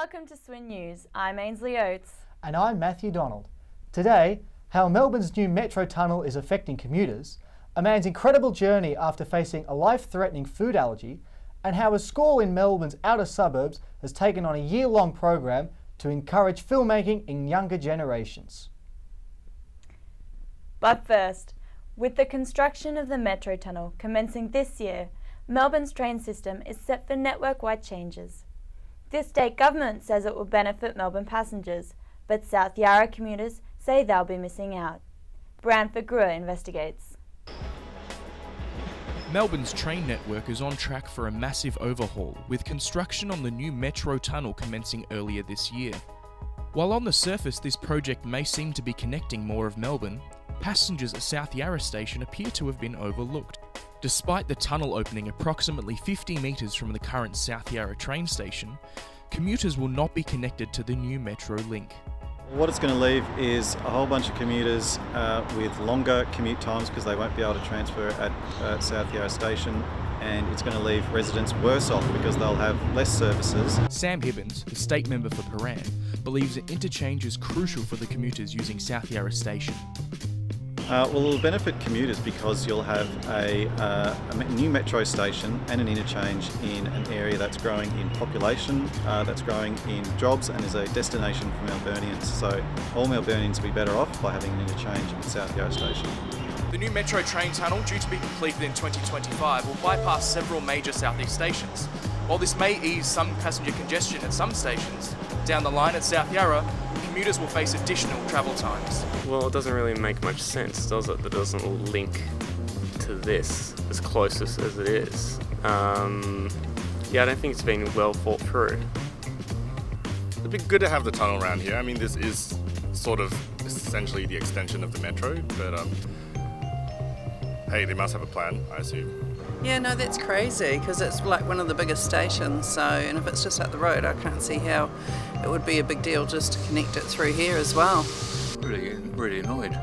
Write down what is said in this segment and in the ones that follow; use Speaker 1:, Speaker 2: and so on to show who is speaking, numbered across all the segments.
Speaker 1: Welcome to Swin News. I'm Ainsley Oates.
Speaker 2: And I'm Matthew Donald. Today, how Melbourne's new metro tunnel is affecting commuters, a man's incredible journey after facing a life-threatening food allergy, and how a school in Melbourne's outer suburbs has taken on a year-long program to encourage filmmaking in younger generations.
Speaker 1: But first, with the construction of the metro tunnel commencing this year, Melbourne's train system is set for network-wide changes. The state government says it will benefit Melbourne passengers, but South Yarra commuters say they'll be missing out. Branford Brewer investigates.
Speaker 3: Melbourne's train network is on track for a massive overhaul, with construction on the new metro tunnel commencing earlier this year. While on the surface this project may seem to be connecting more of Melbourne, passengers at South Yarra station appear to have been overlooked. Despite the tunnel opening approximately 50 metres from the current South Yarra train station, commuters will not be connected to the new metro link.
Speaker 4: What it's going to leave is a whole bunch of commuters with longer commute times because they won't be able to transfer at South Yarra station, and it's going to leave residents worse off because they'll have less services.
Speaker 3: Sam Hibbins, the state member for Paran, believes that interchange is crucial for the commuters using South Yarra station.
Speaker 4: Well, it'll benefit commuters because you'll have a new metro station and an interchange in an area that's growing in population, that's growing in jobs, and is a destination for Melburnians. So all Melburnians will be better off by having an interchange at South Yarra station.
Speaker 3: The new metro train tunnel, due to be completed in 2025, will bypass several major southeast stations. While this may ease some passenger congestion at some stations, down the line at South Yarra, commuters will face additional travel times.
Speaker 5: Well, it doesn't really make much sense, does it? That doesn't link to this as close as it is. Yeah, I don't think it's been well thought through.
Speaker 6: It'd be good to have the tunnel around here. I mean, this is sort of essentially the extension of the metro, but hey, they must have a plan, I assume.
Speaker 7: Yeah, no, that's crazy because it's like one of the biggest stations, so, and if it's just up the road, I can't see how it would be a big deal just to connect it through here as well.
Speaker 8: Really annoyed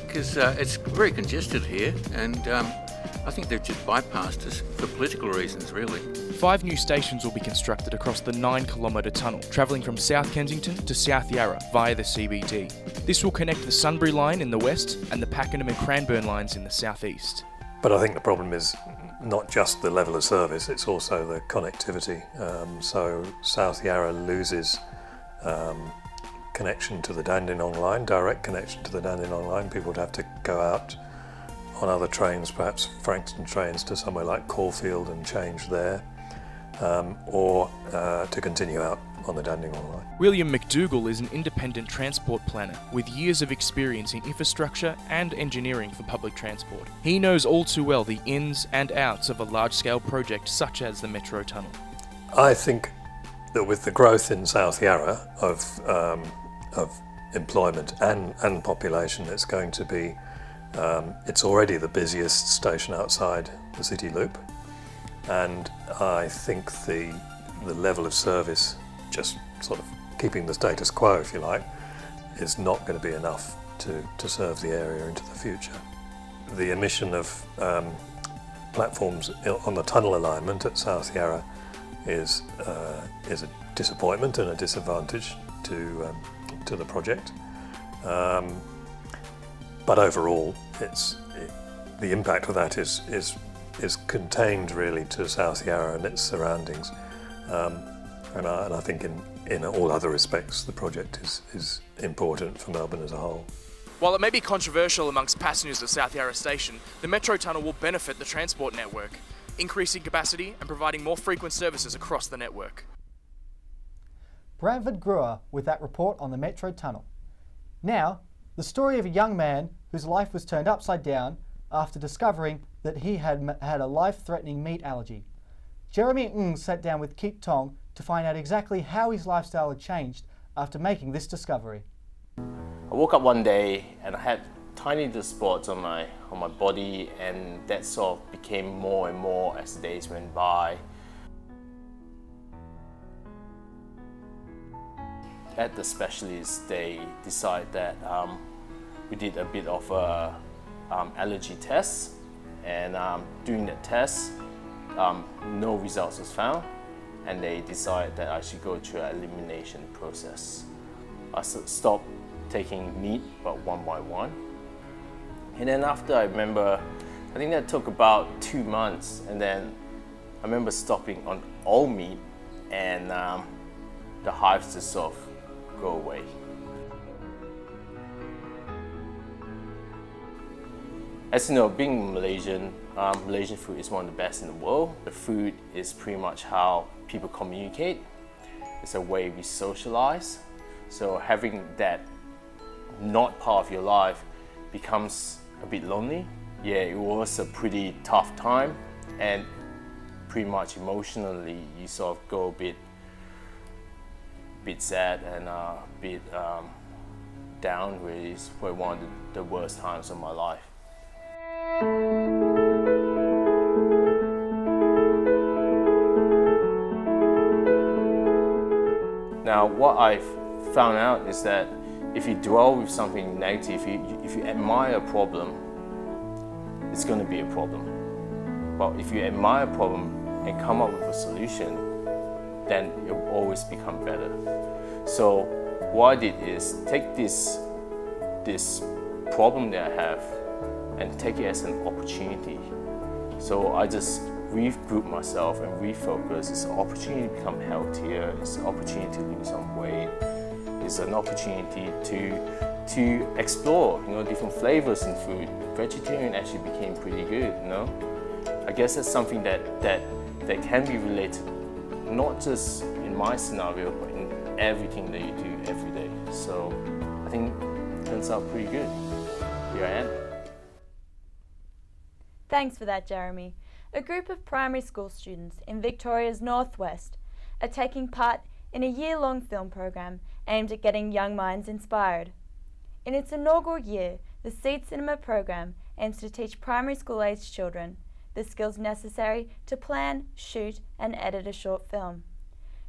Speaker 8: because it's very congested here, and I think they've just bypassed us for political reasons, really.
Speaker 3: 5 new stations will be constructed across the 9-kilometre tunnel, travelling from South Kensington to South Yarra via the CBD. This will connect the Sunbury line in the west and the Pakenham and Cranbourne lines in the southeast.
Speaker 9: But I think the problem is not just the level of service, it's also the connectivity. So South Yarra loses connection to the Dandenong line, direct connection to the Dandenong line. People would have to go out on other trains, perhaps Frankston trains, to somewhere like Caulfield and change there, or to continue out on the Dandenong line.
Speaker 3: William McDougall is an independent transport planner with years of experience in infrastructure and engineering for public transport. He knows all too well the ins and outs of a large-scale project such as the Metro Tunnel.
Speaker 9: I think that with the growth in South Yarra of employment and population, it's going to be, it's already the busiest station outside the city loop, and I think the level of service, just sort of keeping the status quo, if you like, is not going to be enough to serve the area into the future. The omission of platforms on the tunnel alignment at South Yarra is a disappointment and a disadvantage to the project. But overall, the impact of that is contained really to South Yarra and its surroundings. And I think in all other respects, the project is important for Melbourne as a whole.
Speaker 3: While it may be controversial amongst passengers at South Yarra Station, the Metro Tunnel will benefit the transport network, increasing capacity and providing more frequent services across the network.
Speaker 2: Branford Brewer with that report on the Metro Tunnel. Now, the story of a young man whose life was turned upside down after discovering that he had a life-threatening meat allergy. Jeremy Ng sat down with Keith Tong to find out exactly how his lifestyle had changed after making this discovery.
Speaker 5: I woke up one day and I had tiny little spots on my body, and that sort of became more and more as the days went by. At the specialist, they decided that we did a bit of a allergy test, and during that test, no results was found.
Speaker 10: and they decided that I should go through an elimination process. I stopped taking meat, but one by one. And then after, I think that took about 2 months, and then I remember stopping on all meat, and the hives just sort of go away. As you know, being Malaysian, Malaysian food is one of the best in the world. The food is pretty much how people communicate. It's a way we socialize. So having that not part of your life becomes a bit lonely. Yeah, it was a pretty tough time, and pretty much emotionally you sort of go a bit sad and a bit down. Really, it's probably one of the worst times of my life. Now, what I've found out is that if you dwell with something negative, if you admire a problem, it's going to be a problem. But if you admire a problem and come up with a solution, then it will always become better. So what I did is take this problem that I have and take it as an opportunity. So I just regroup myself and refocus. It's an opportunity to become healthier. It's an opportunity to lose some weight. It's an opportunity to explore, different flavors in food. Vegetarian actually became pretty good, I guess that's something that can be related, not just in my scenario, but in everything that you do every day. So I think it turns out pretty good. Here I am.
Speaker 1: Thanks for that, Jeremy. A group of primary school students in Victoria's northwest are taking part in a year-long film program aimed at getting young minds inspired. In its inaugural year, the Seed Cinema program aims to teach primary school-aged children the skills necessary to plan, shoot and edit a short film.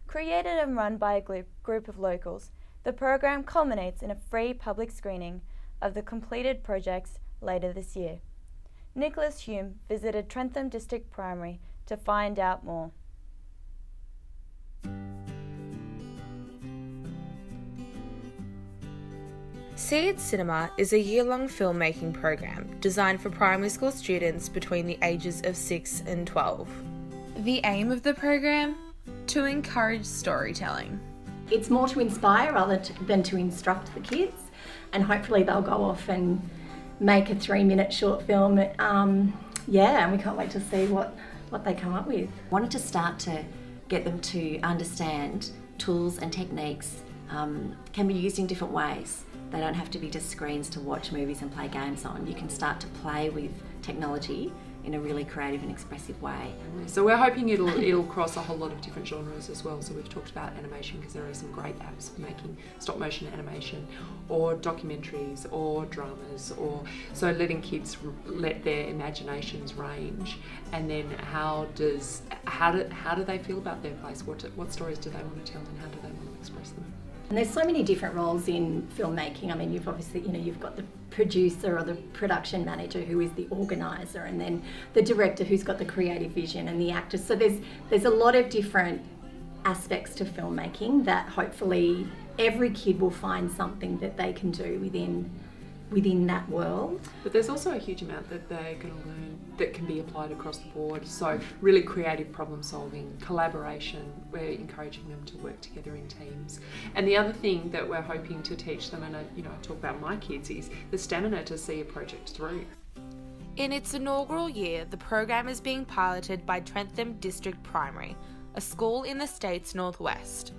Speaker 1: Created and run by a group of locals, the program culminates in a free public screening of the completed projects later this year. Nicholas Hume visited Trentham District Primary to find out more.
Speaker 11: Seed Cinema is a year-long filmmaking program designed for primary school students between the ages of 6 and 12. The aim of the program? To encourage storytelling.
Speaker 12: It's more to inspire rather than to instruct the kids, and hopefully they'll go off and make a 3-minute short film. And we can't wait to see what they come up with.
Speaker 13: Wanted to start to get them to understand tools and techniques can be used in different ways. They don't have to be just screens to watch movies and play games on. You can start to play with technology in a really creative and expressive way.
Speaker 14: So we're hoping it'll cross a whole lot of different genres as well. So we've talked about animation because there are some great apps for making stop motion animation, or documentaries, or dramas, or so letting kids let their imaginations range. And then how do they feel about their place? What stories do they want to tell, and how do they want to express them?
Speaker 12: And there's so many different roles in filmmaking. I mean, you've obviously, you've got the producer or the production manager who is the organiser, and then the director who's got the creative vision, and the actors. So there's a lot of different aspects to filmmaking that hopefully every kid will find something that they can do within that world.
Speaker 14: But there's also a huge amount that they're going to learn that can be applied across the board. So really creative problem solving, collaboration, we're encouraging them to work together in teams. And the other thing that we're hoping to teach them, and I talk about my kids, is the stamina to see a project through.
Speaker 11: In its inaugural year, the program is being piloted by Trentham District Primary, a school in the state's northwest.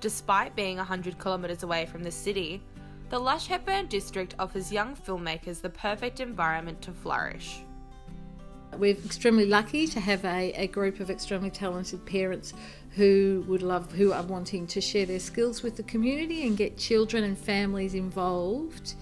Speaker 11: Despite being 100 kilometres away from the city, the lush Hepburn district offers young filmmakers the perfect environment to flourish.
Speaker 15: We're extremely lucky to have a group of extremely talented parents who are wanting to share their skills with the community and get children and families involved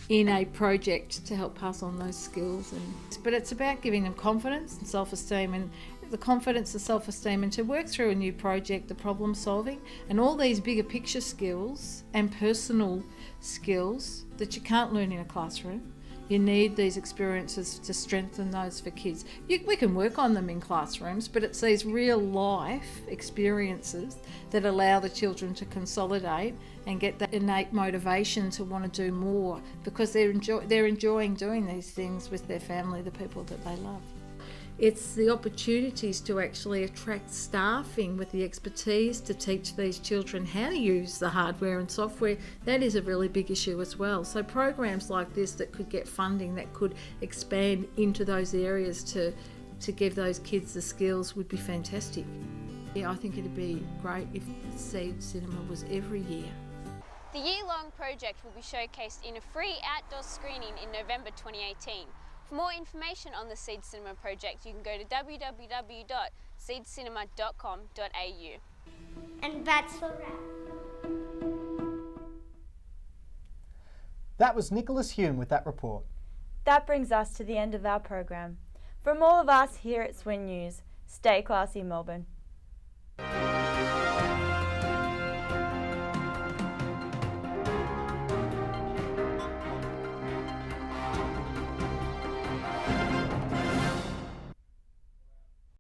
Speaker 15: in a project to help pass on those skills. But it's about giving them confidence and self-esteem, and the confidence, the self-esteem, and to work through a new project, the problem solving, and all these bigger picture skills and personal skills that you can't learn in a classroom. You need these experiences to strengthen those for kids. We can work on them in classrooms, but it's these real life experiences that allow the children to consolidate and get that innate motivation to want to do more, because they're enjoying doing these things with their family, the people that they love. It's the opportunities to actually attract staffing with the expertise to teach these children how to use the hardware and software. That is a really big issue as well. So programs like this that could get funding, that could expand into those areas to give those kids the skills would be fantastic. Yeah, I think it'd be great if Seed Cinema was every year.
Speaker 16: The year-long project will be showcased in a free outdoor screening in November 2018. For more information on the Seed Cinema project, you can go to www.seedcinema.com.au.
Speaker 17: And that's a wrap.
Speaker 2: That was Nicholas Hume with that report.
Speaker 1: That brings us to the end of our program. From all of us here at Swin News, stay classy, Melbourne.